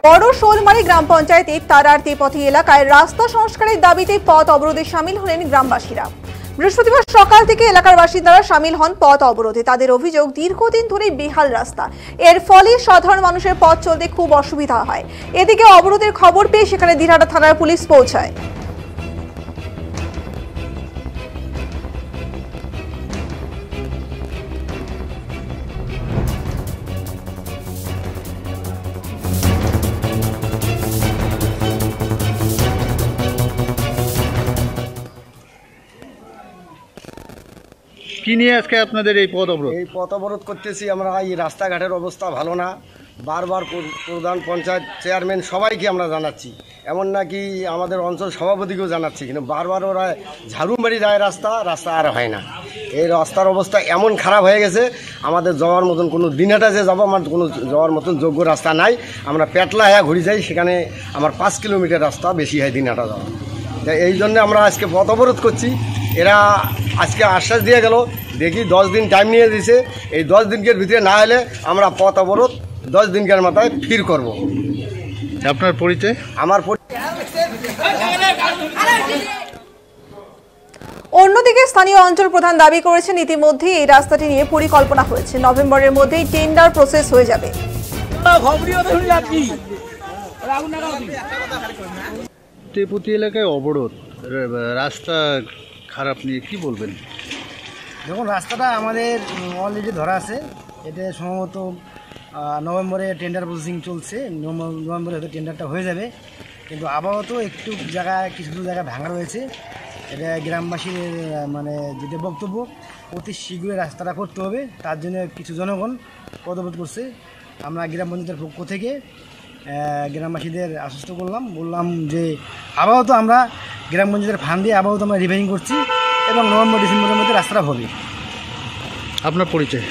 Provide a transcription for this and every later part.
বড় শোলমারি গ্রাম পঞ্চায়েতের তারার তেপথি এলাকায় রাস্তা সংস্কারের দাবিতে পথ অবরোধে সামিল হলেন গ্রামবাসীরা। বৃহস্পতিবার সকাল থেকে এলাকার বাসিন্দারা সামিল হন পথ অবরোধে। তাদের অভিযোগ, দীর্ঘদিন ধরে বেহাল রাস্তা, এর ফলে সাধারণ মানুষের পথ চলতে খুব অসুবিধা হয়। এদিকে অবরোধের খবর পেয়ে সেখানে দিনহাটা থানার পুলিশ পৌঁছায়। কি নিয়ে আজকে আপনাদের এই পথ অবরোধ? এই পথ অবরোধ করতেছি আমরা। এই রাস্তাঘাটের অবস্থা ভালো না। বারবার প্রধান পঞ্চায়েত চেয়ারম্যান সবাইকে আমরা জানাচ্ছি, এমন নাকি আমাদের অঞ্চল সভাপতিকেও জানাচ্ছি, কিন্তু বারবার ওরা ঝাড়ু মারি যায় রাস্তা আর হয় না। এই রাস্তার অবস্থা এমন খারাপ হয়ে গেছে, আমাদের যাওয়ার মতন কোনো দিনহাটা যে যাবো আমার কোনো যাওয়ার মতন যোগ্য রাস্তা নাই। আমরা পেটলা হ্যাঁ ঘুরে যাই, সেখানে আমার 5 কিলোমিটার রাস্তা বেশি হয় দিনহাটা যাওয়া। এই জন্যে আমরা আজকে পথ অবরোধ করছি। এরা আজকে আশ্বাস দিয়ে গেল, দেখি 10 দিন টাইম নিয়ে দিয়েছে। এই 10 দিনের ভিতরে না হলে আমরা পথ অবরোধ 10 দিনের মাথায় ফির করব। আপনার পরিচয়? আমার অন্যদিকে স্থানীয় অঞ্চল প্রধান দাবি করেছেন, ইতিমধ্যে এই রাস্তাটি নিয়ে পরিকল্পনা হয়েছে। নভেম্বরের মধ্যেই টেন্ডার প্রসেস হয়ে যাবে। তেপথি এলাকায় অবরোধ, রাস্তা খারাপ নিয়ে কি বলবেন? দেখুন, রাস্তাটা আমাদের অলরেডি ধরা আছে। এটা সম্ভবত নভেম্বরে টেন্ডার প্রসেসিং চলছে। নভেম্বরে হয়তো টেন্ডারটা হয়ে যাবে, কিন্তু আপাতত একটু জায়গায় কিছু জায়গায় ভাঙা রয়েছে। এটা গ্রামবাসীর মানে যেটা বক্তব্য, অতি শীঘ্রই রাস্তাটা করতে হবে। তার জন্য কিছু জনগণ পদবোধ করছে। আমরা গ্রাম পঞ্চায়েতের পক্ষ থেকে গ্রামবাসীদের আশ্বস্ত বললাম যে আপাতত আমরা গ্রাম পঞ্চায়েতের ফান্ড দিয়ে আপাতত আমরা রিপেয়ারিং করছি এবং নভেম্বর ডিসেম্বরের মধ্যে রাস্তাটা হবে। আপনার পরিচয়?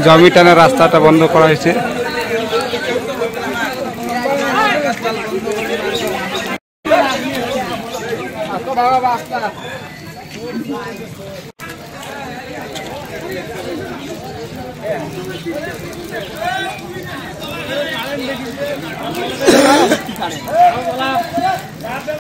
জমি টানা রাস্তাটা বন্ধ করা হয়েছে।